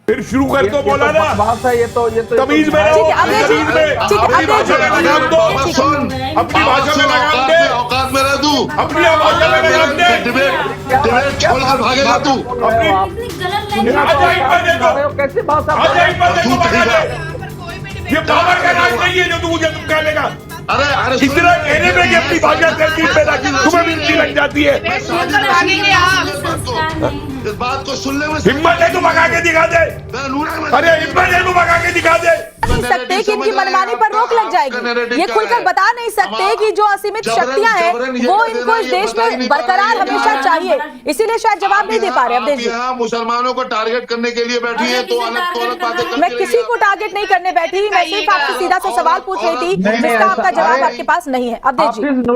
फिर शुरू कर तो बोला ना बात है ये तो तमीज में रहो, तमीज में अपनी भाषा में लगाम दो, अपनी भाषा में लगाम दे, औकात में रह तू, अपनी भाषा में लगाम दे, डिबेट छोड़कर भागेगा तू। कैसे भाषा ये पावर का राज नहीं है जो तू मुझे तुम कहने का। अरे इतना कहने में कि अपनी भाषा तहजीब पैदा की तुम्हें मिर्ची लग जाती है। इस बात को सुनने में हिम्मत है तो भगा के दिखा दे, अरे हिम्मत है तो भगा के दिखा दे। नहीं सकते कि इनकी मनमानी पर रोक लग जाएगी। ये खुलकर बता नहीं सकते कि जो असीमित शक्तियां हैं वो इनको इस देश में बरकरार हमेशा चाहिए, इसीलिए शायद जवाब नहीं दे पा रहे। अब देखिए यहाँ मुसलमानों को टारगेट करने के लिए बैठी है तो अलग बातें। मैं किसी को टारगेट नहीं करने बैठी, मैं सिर्फ आपसे सीधा सा सवाल पूछ रही थी जिसका आपका जवाब आपके पास नहीं है। अब देखिए हाफिज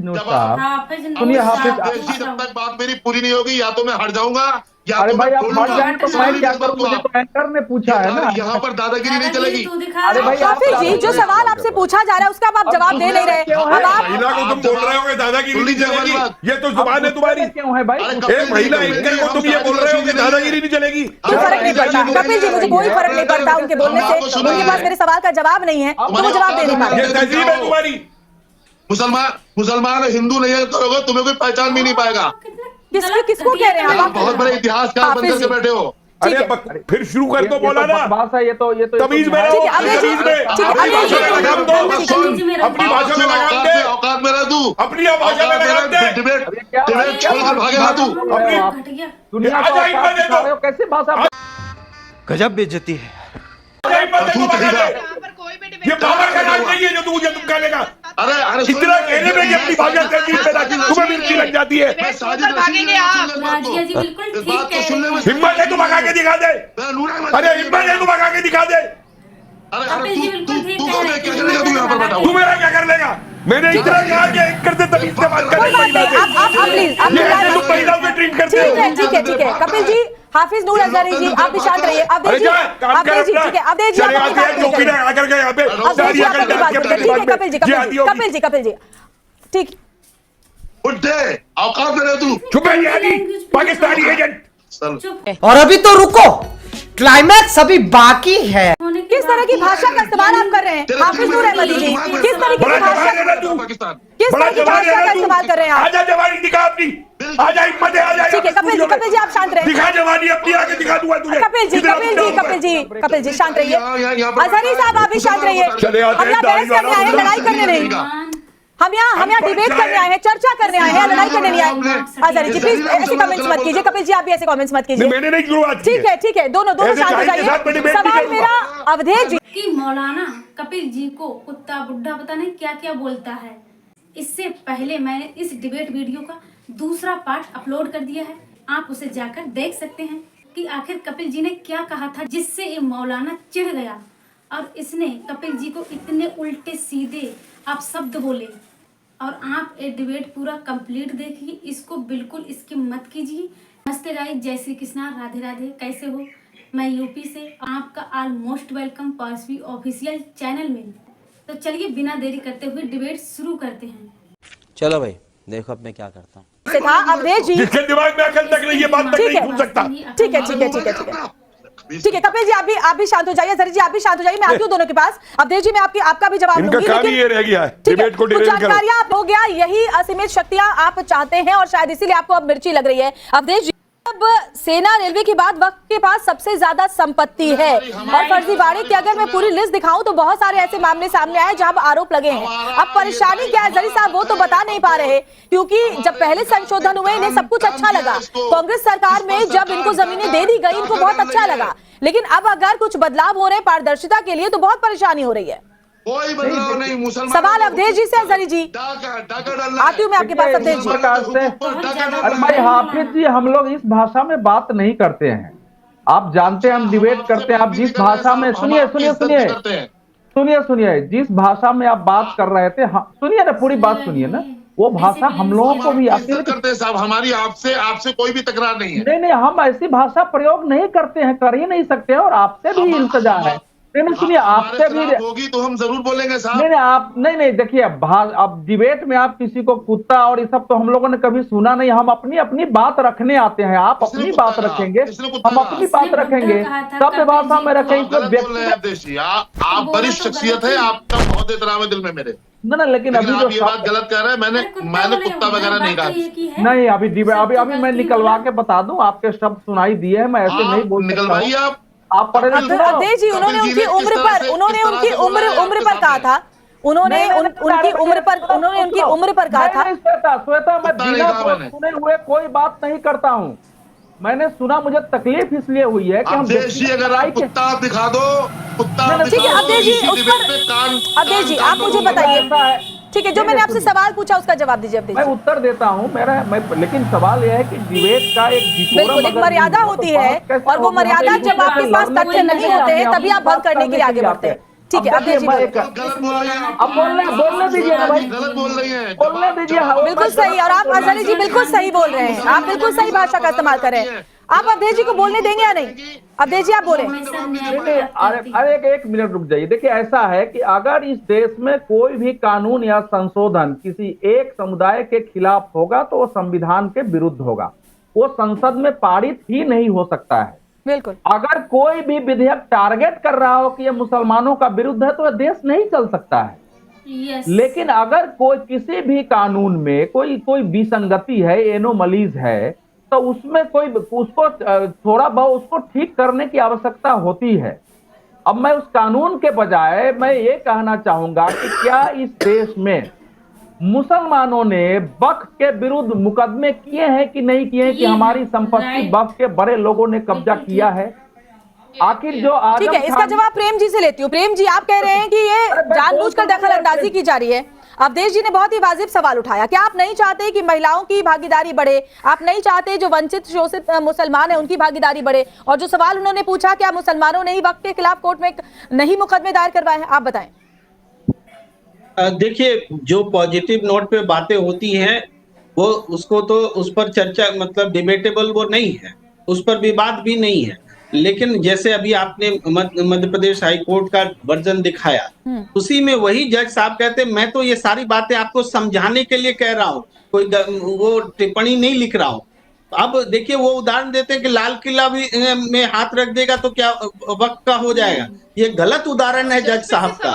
नूर साहब सुनिए, हाफिज जब तक बात मेरी पूरी नहीं होगी या तो मैं हट जाऊंगा या अरे तो भाई आप मैं हट जाएं तो मैं क्या करूं, मुझे तो एंकर ने पूछा है ना। यहाँ पर दादागिरी नहीं चलेगी। अरे भाई हाफिज जी जो सवाल आपसे पूछा जा रहा है उसका आप जवाब दे नहीं रहे। अब आप महिला को तुम बोल रहे हो कि दादागिरी नहीं चलेगी, ये तो जुबान है तुम्हारी। क्यों है भाई? एक महिला एंकर को तुम ये बोल रहे हो कि दादागिरी नहीं चलेगी। कोई फर्क नहीं पड़ता कपिल जी, मुझे कोई फर्क नहीं पड़ता उनके बोलने से। उनके पास मेरे सवाल का जवाब नहीं है तो वो जवाब दे नहीं पा ये रहे। तहजीब है तुम्हारी। मुसलमान हिंदू नहीं करोगे तुम्हें कोई पहचान भी नहीं पाएगा। किसको कह रहे हैं आप? बहुत बड़े इतिहासकार बनकर के बैठे हो। अरे फिर शुरू कर तो बोला ना बात है ये तो तमीज में रहो, तमीज में अपनी भाषा में लगाम दो, अपनी भाषा में लगाम दे, औकात में रह तू, अपनी भाषा में लगाम दे। डिबेट छोड़कर भागेगा तू। दुनिया आजा हिम्मत है तो, कैसे भाषा गजब बेइज्जती है। आजा हिम्मत है तो भगा दे। ये पावर का राज नहीं है जो तू मुझे तुम कहने का। अरे इतना कहने में कि अपनी भाषा तहजीब पैदा की तुम्हें मिर्ची लग जाती है। इस बात को सुनने में हिम्मत है तो भगा के दिखा दे, अरे हिम्मत है तो भगा के दिखा दे। तू क्या करेगा? तू यहाँ पर बैठा तू मेरा क्या कर लेगा? मैंने इतना कहा कि एक करते तमीज से बात कोई बात नहीं, आप प्लीज आप तुम महिलाओं में ट्रीट करते हो। ठीक है कपिल जी, हाफिज नूर अजहरी जी आप भी शांत रहिए। अब अरे देखिए जा काम कर अपना। ठीक है अब देखिए चले आते हैं जो बिना आकर के यहाँ पे सारी अकल डाल के अपने दिमाग में कपिल जी ठीक। उठे औकात में रह तू। चुप है यानी पाकिस्तानी एजेंट। और अभी तो रुको, क्लाइमैक्स अभी बाकी है। किस तरह की भाषा का इस्तेमाल आप कर रहे हैं हाफिज नूर अहमदी जी? किस तरीके की भाषा पाकिस्तान किस तरह की भाषा का इस्तेमाल कर रहे हैं आप? आजा जवानी दिखा अपनी, आजा हिम्मत है, आजा। ठीक है कपिल जी आप शांत रहे। दिखा जवानी अपनी, आगे दिखा दूंगा तुझे। कपिल जी शांत रहिए। अजहरी साहब आप भी शांत रहिए। चले आते हम यहाँ बहस करने आए हैं, लड़ाई करने नहीं। हम यहाँ डिबेट करने आए हैं, चर्चा करने आए हैं, लड़ाई करने नहीं आए। अजहरी जी प्लीज ऐसे कमेंट्स मत कीजिए। कपिल जी आप भी ऐसे कमेंट्स मत कीजिए। मैंने नहीं शुरुआत की है। ठीक है दोनों शांत हो जाइए। सवाल मेरा अवधेश जी कि मौलाना कपिल जी को कुत्ता बुड्ढा पता नहीं क्या क्या बोलता है। इससे पहले मैंने इस डिबेट वीडियो का दूसरा पार्ट अपलोड कर दिया है, आप उसे जाकर देख सकते हैं कि आखिर कपिल जी ने क्या कहा था जिससे ये मौलाना चिढ़ गया और इसने कपिल जी को इतने उल्टे सीधे आप शब्द बोले। और आप ये डिबेट पूरा कंप्लीट देखिए, इसको बिल्कुल स्किप मत कीजिए। नमस्ते गाइस, जय श्री कृष्णा, राधे राधे। कैसे हो? मैं यूपी से, आपका ऑलमोस्ट वेलकम पारसवी ऑफिशियल चैनल में। तो चलिए बिना देरी करते हुए डिबेट शुरू करते हैं। चलो भाई देखो अब मैं क्या करता हूँ। से था अवधेश जी। जिसके दिमाग में अकल तक नहीं है बात तक नहीं सुन सकता। ठीक है कपिल जी आप भी शांत हो जाइए। अजहरी जी आप भी शांत हो जाइए। मैं आती हूँ दोनों के पास। अवधेश जी मैं आपका भी जवाब इनका दूंगी, काम ही ये रह गया है डिबेट को डिबेट करो। जानकारियां हो गया, यही असीमित शक्तियां आप चाहते हैं और शायद इसीलिए आपको अब मिर्ची लग रही है। अवधेश जी अब सेना रेलवे के बाद वक्त के पास सबसे ज्यादा संपत्ति है और फर्जीवाड़े की अगर मैं पूरी लिस्ट दिखाऊं तो बहुत सारे ऐसे मामले सामने आए जहां आरोप लगे हैं। अब परेशानी क्या है अजहरी साहब वो तो बता नहीं पा रहे, क्योंकि जब पहले संशोधन हुए इन्हें सब कुछ अच्छा लगा। कांग्रेस सरकार में जब इनको जमीनें दे दी गई इनको बहुत अच्छा लगा, लेकिन अब अगर कुछ बदलाव हो रहे हैं पारदर्शिता के लिए तो बहुत परेशानी हो रही है। कोई बदलाव नहीं। मुसलमान सवाल अवधेश जी से। अजहरी जी आती हूँ मैं आपके पास। अवधेश जी अरे भाई हाफिज जी हम लोग इस भाषा में बात नहीं करते हैं, आप जानते हैं हम डिबेट करते हैं। आप जिस भाषा में सुनिए जिस भाषा में आप बात कर रहे थे, सुनिए ना पूरी बात सुनिए ना, वो भाषा हम लोगों को भी आती है। करते हैं साहब, हमारी आपसे कोई भी तकरार नहीं है। नहीं हम ऐसी भाषा प्रयोग नहीं करते हैं, कर ही नहीं सकते हैं और आपसे भी इल्तजा है। नहीं सुनिए, आपसे भी होगी तो हम जरूर बोलेंगे साहब। नहीं आप नहीं देखिए, अब डिबेट में आप किसी को कुत्ता और ये सब तो हम लोगों ने कभी सुना नहीं। हम अपनी अपनी बात रखने आते हैं, आप अपनी बात रखेंगे, हम अपनी बात रखेंगे, सभ्य भाषा में रखेंगे। आप वरिष्ठ शख्सियत है, आपका बहुत एहतराम है दिल में मेरे। ना लेकिन अभी आप जो ये बात गलत कह रहे हैं। मैंने कुत्ता वगैरह नहीं कहा। नहीं, अभी मैं निकलवा के बता दूं, आपके शब्द सुनाई दिए हैं, मैं ऐसे नहीं बोल सकता। निकलवाइए आप पढ़े लिखे हो। अवधेश जी, उन्होंने उनकी उम्र पर कहा था, उन्होंने उनकी उम्र पर कहा था। श्वेता, मैं बिना सुने हुए कोई बात नहीं करता हूँ। मैंने सुना, मुझे तकलीफ इसलिए हुई है कि हम अगर आप कुत्ता दिखा दो, कुत्ता ठीक है अवधेश जी, अवधेश जी आप मुझे बताइए, ठीक है, जो मैंने आपसे सवाल पूछा उसका जवाब दीजिए। मैं उत्तर देता हूँ लेकिन सवाल यह है कि डिबेट का बिल्कुल एक मर्यादा होती है, और वो मर्यादा जब आपके पास तथ्य नहीं होते हैं तभी आप भंग करने के लिए आगे बढ़ते हैं। ठीक है अवधेश जी, अब बोलने दीजिए ना भाई, गलत बोल रही है, बोलने दीजिए। बिल्कुल सही, और आप अजहरी जी बिल्कुल सही बोल रहे हैं, आप बिल्कुल सही भाषा का इस्तेमाल कर रहे हैं। आप अवधेश जी को बोलने देंगे या नहीं? अवधेश जी आप बोले। अरे एक मिनट रुक जाइए। देखिए, ऐसा है कि अगर इस देश में कोई भी कानून या संशोधन किसी एक समुदाय के खिलाफ होगा तो वो संविधान के विरुद्ध होगा, वो संसद में पारित ही नहीं हो सकता है। बिल्कुल, अगर कोई भी विधेयक टारगेट कर रहा हो कि ये मुसलमानों का विरुद्ध है तो यह देश नहीं चल सकता है। लेकिन अगर कोई किसी भी कानून में कोई विसंगति है, एनोमलीज है, तो उसमें उसको थोड़ा बहुत उसको ठीक करने की आवश्यकता होती है। अब मैं उस कानून के बजाय मैं ये कहना चाहूंगा कि क्या इस देश में मुसलमानों ने वक्फ के विरुद्ध मुकदमे किए हैं कि नहीं किए हैं कि हमारी संपत्ति वक्फ के बड़े लोगों ने कब्जा किया है? आखिर जो ठीक है, इसका जवाब प्रेम जी से लेती हूँ। प्रेम जी, आप कह रहे हैं कि ये जानबूझकर दखल अंदाजी की जा रही है। अवधेश जी ने बहुत ही वाजिब सवाल उठाया। क्या आप नहीं चाहते कि महिलाओं की भागीदारी बढ़े? आप नहीं चाहते जो वंचित शोषित मुसलमान है उनकी भागीदारी बढ़े? और जो सवाल उन्होंने पूछा, क्या मुसलमानों ने ही वक्फ के खिलाफ कोर्ट में नहीं मुकदमे दायर करवाए हैं? आप बताएं। देखिए, जो पॉजिटिव नोट पे बातें होती हैं वो उसको तो उस पर चर्चा मतलब डिबेटेबल वो नहीं है, उस पर विवाद भी नहीं है। लेकिन जैसे अभी आपने मध्य प्रदेश हाई कोर्ट का वर्जन दिखाया, उसी में वही जज साहब कहते मैं तो ये सारी बातें आपको समझाने के लिए कह रहा हूँ, कोई वो टिप्पणी नहीं लिख रहा हूँ। अब देखिए, वो उदाहरण देते हैं कि लाल किला भी में हाथ रख देगा तो क्या वक्त का हो जाएगा। ये गलत उदाहरण है जज साहब का।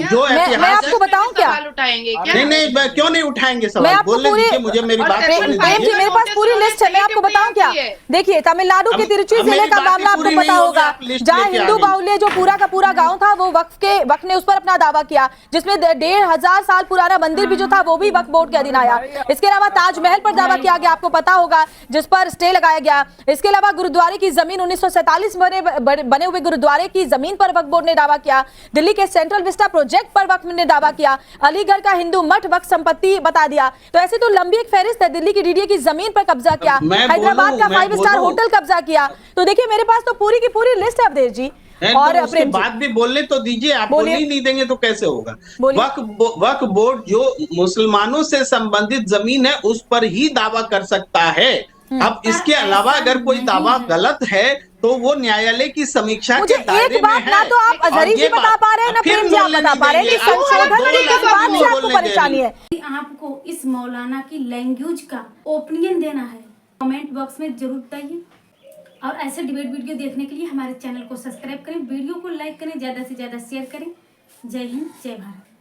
जो मैं आपको बताऊं क्या? नहीं, क्यों नहीं उठाएंगे सवाल? बोलने दीजिए मुझे, मेरी बात सुनने दीजिए। मेरे पास पूरी लिस्ट है, मैं आपको बताऊं क्या? देखिए, तमिलनाडु के तिरुचि जिले का मामला आपको पता होगा, जहाँ हिंदू बाहुल्य जो पूरा का पूरा गाँव था, वो वक्फ ने उस पर अपना दावा किया, जिसमें 1500 साल पुराना मंदिर भी जो था वो भी वक्फ बोर्ड के अधीन आया। इसके अलावा ताजमहल पर दावा किया गया, आपको पता होगा, जिस पर स्टे लगाया गया। इसके अलावा गुरुद्वारे की जमीन 1947 बने हुए गुरुद्वारे की जमीन पर वक्फ बोर्ड ने दावा किया। दिल्ली के सेंट्रल विस्टा प्रोजेक्ट पर वक्फ ने दावा किया। अलीगढ़ का हिंदू मठ वक्फ संपत्ति बता दिया। तो ऐसे तो लंबी एक फहरिस्त है। दिल्ली की डीडीए की जमीन पर कब्जा किया, हैदराबाद का 5 स्टार होटल कब्जा किया। तो देखिए, मेरे पास तो पूरी की पूरी लिस्ट है अवधेश जी। और तो उसके बाद भी बोलने तो दीजिए, आप बोलने ही नहीं देंगे तो कैसे होगा? वक्फ बोर्ड जो मुसलमानों से संबंधित जमीन है उस पर ही दावा कर सकता है। अब इसके अलावा अगर कोई दावा गलत है तो वो न्यायालय की समीक्षा के दायरे में है। ना तो आप अजहरी जी बता पा रहे हैं, ना प्रेम जी आप बता पा रहे हैं कि संशोधन की किस बात से आपको परेशानी है। आपको इस मौलाना की लैंग्वेज का ओपिनियन देना है, कमेंट बॉक्स में जरूर बताइए। और ऐसे डिबेट वीडियो देखने के लिए हमारे चैनल को सब्सक्राइब करें, वीडियो को लाइक करें, ज्यादा से ज्यादा शेयर करें। जय हिंद, जय भारत।